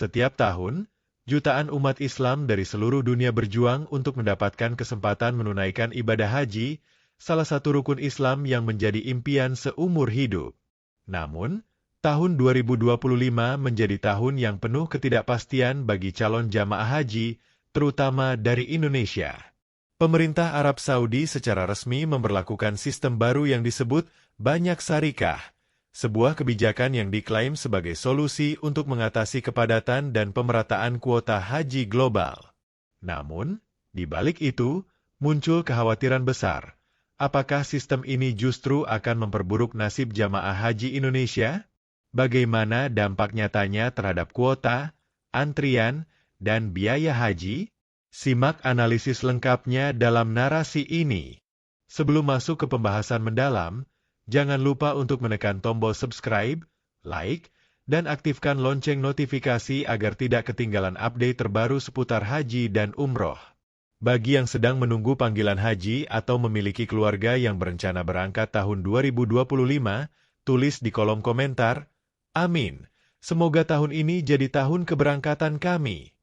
Setiap tahun, jutaan umat Islam dari seluruh dunia berjuang untuk mendapatkan kesempatan menunaikan ibadah haji, salah satu rukun Islam yang menjadi impian seumur hidup. Namun, tahun 2025 menjadi tahun yang penuh ketidakpastian bagi calon jamaah haji, terutama dari Indonesia. Pemerintah Arab Saudi secara resmi memberlakukan sistem baru yang disebut Banyak Syarikah, sebuah kebijakan yang diklaim sebagai solusi untuk mengatasi kepadatan dan pemerataan kuota haji global. Namun, di balik itu, muncul kekhawatiran besar. Apakah sistem ini justru akan memperburuk nasib jamaah haji Indonesia? Bagaimana dampak nyatanya terhadap kuota, antrian, dan biaya haji? Simak analisis lengkapnya dalam narasi ini. Sebelum masuk ke pembahasan mendalam, jangan lupa untuk menekan tombol subscribe, like, dan aktifkan lonceng notifikasi agar tidak ketinggalan update terbaru seputar haji dan umroh. Bagi yang sedang menunggu panggilan haji atau memiliki keluarga yang berencana berangkat tahun 2025, tulis di kolom komentar, "Amin. Semoga tahun ini jadi tahun keberangkatan kami."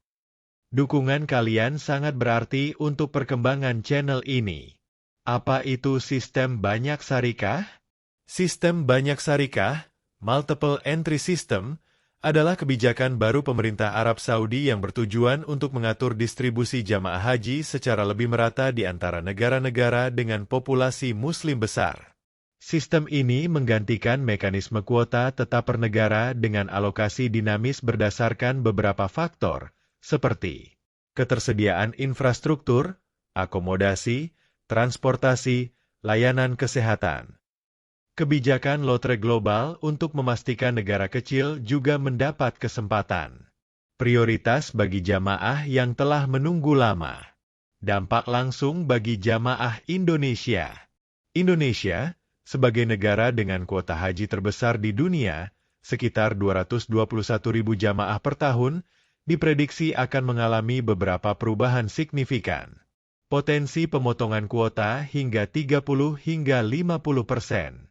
Dukungan kalian sangat berarti untuk perkembangan channel ini. Apa itu sistem banyak syarikah? Sistem banyak syarikah, Multiple Entry System, adalah kebijakan baru pemerintah Arab Saudi yang bertujuan untuk mengatur distribusi jamaah haji secara lebih merata di antara negara-negara dengan populasi muslim besar. Sistem ini menggantikan mekanisme kuota tetap per negara dengan alokasi dinamis berdasarkan beberapa faktor, seperti ketersediaan infrastruktur, akomodasi, transportasi, layanan kesehatan. Kebijakan lotre global untuk memastikan negara kecil juga mendapat kesempatan. Prioritas bagi jamaah yang telah menunggu lama. Dampak langsung bagi jamaah Indonesia. Indonesia, sebagai negara dengan kuota haji terbesar di dunia, sekitar 221.000 jamaah per tahun, diprediksi akan mengalami beberapa perubahan signifikan. Potensi pemotongan kuota hingga 30 hingga 50%.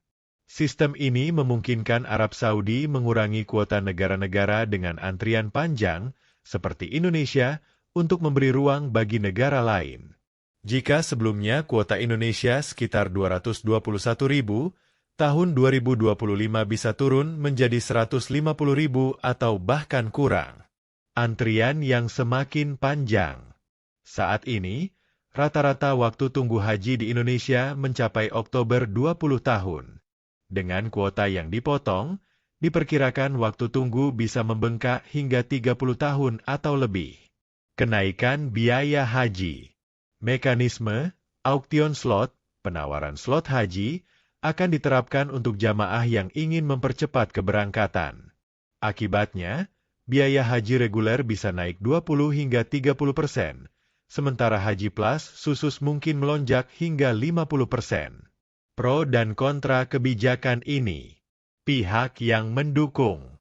Sistem ini memungkinkan Arab Saudi mengurangi kuota negara-negara dengan antrian panjang, seperti Indonesia, untuk memberi ruang bagi negara lain. Jika sebelumnya kuota Indonesia sekitar 221.000, tahun 2025 bisa turun menjadi 150.000 atau bahkan kurang. Antrian yang semakin panjang. Saat ini, rata-rata waktu tunggu haji di Indonesia mencapai Oktober 20 tahun. Dengan kuota yang dipotong, diperkirakan waktu tunggu bisa membengkak hingga 30 tahun atau lebih. Kenaikan biaya haji. Mekanisme, auktion slot, penawaran slot haji, akan diterapkan untuk jamaah yang ingin mempercepat keberangkatan. Akibatnya, biaya haji reguler bisa naik 20 hingga 30%, sementara haji plus khusus mungkin melonjak hingga 50%. Pro dan kontra kebijakan ini. Pihak yang mendukung.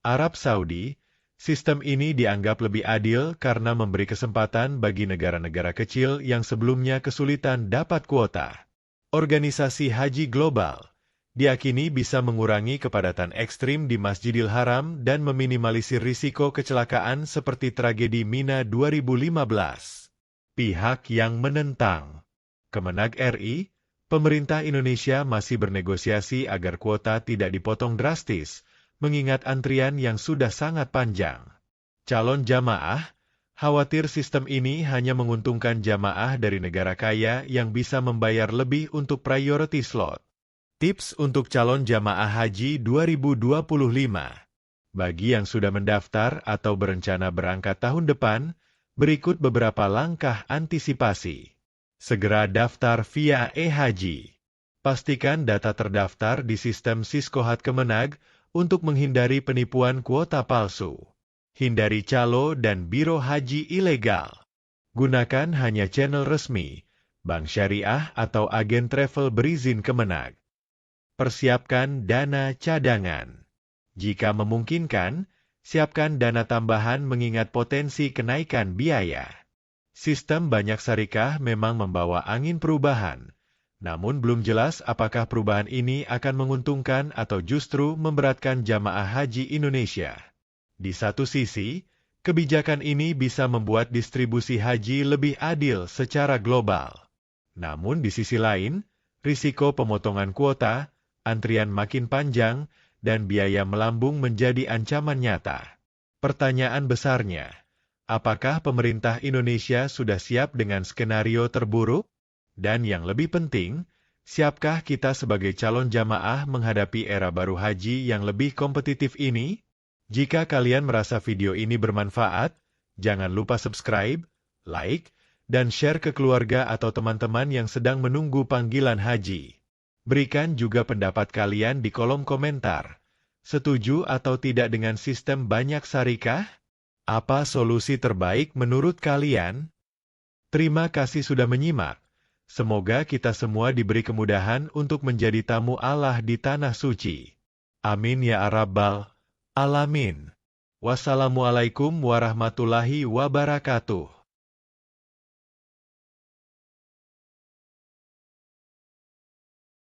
Arab Saudi, sistem ini dianggap lebih adil karena memberi kesempatan bagi negara-negara kecil yang sebelumnya kesulitan dapat kuota. Organisasi Haji Global diakini bisa mengurangi kepadatan ekstrim di Masjidil Haram dan meminimalisir risiko kecelakaan seperti tragedi Mina 2015. Pihak yang menentang. Kemenag RI, pemerintah Indonesia masih bernegosiasi agar kuota tidak dipotong drastis, mengingat antrian yang sudah sangat panjang. Calon jamaah khawatir sistem ini hanya menguntungkan jamaah dari negara kaya yang bisa membayar lebih untuk priority slot. Tips untuk calon jamaah haji 2025. Bagi yang sudah mendaftar atau berencana berangkat tahun depan, berikut beberapa langkah antisipasi. Segera daftar via e-haji. Pastikan data terdaftar di sistem Siskohat Kemenag untuk menghindari penipuan kuota palsu. Hindari calo dan biro haji ilegal. Gunakan hanya channel resmi, bank syariah atau agen travel berizin Kemenag. Persiapkan dana cadangan. Jika memungkinkan, siapkan dana tambahan mengingat potensi kenaikan biaya. Sistem banyak syarikah memang membawa angin perubahan, namun belum jelas apakah perubahan ini akan menguntungkan atau justru memberatkan jamaah haji Indonesia. Di satu sisi, kebijakan ini bisa membuat distribusi haji lebih adil secara global. Namun di sisi lain, risiko pemotongan kuota, antrian makin panjang, dan biaya melambung menjadi ancaman nyata. Pertanyaan besarnya, apakah pemerintah Indonesia sudah siap dengan skenario terburuk? Dan yang lebih penting, siapkah kita sebagai calon jamaah menghadapi era baru haji yang lebih kompetitif ini? Jika kalian merasa video ini bermanfaat, jangan lupa subscribe, like, dan share ke keluarga atau teman-teman yang sedang menunggu panggilan haji. Berikan juga pendapat kalian di kolom komentar. Setuju atau tidak dengan sistem banyak syarikat? Apa solusi terbaik menurut kalian? Terima kasih sudah menyimak. Semoga kita semua diberi kemudahan untuk menjadi tamu Allah di Tanah Suci. Amin ya Rabbal Alamin. Wassalamualaikum warahmatullahi wabarakatuh.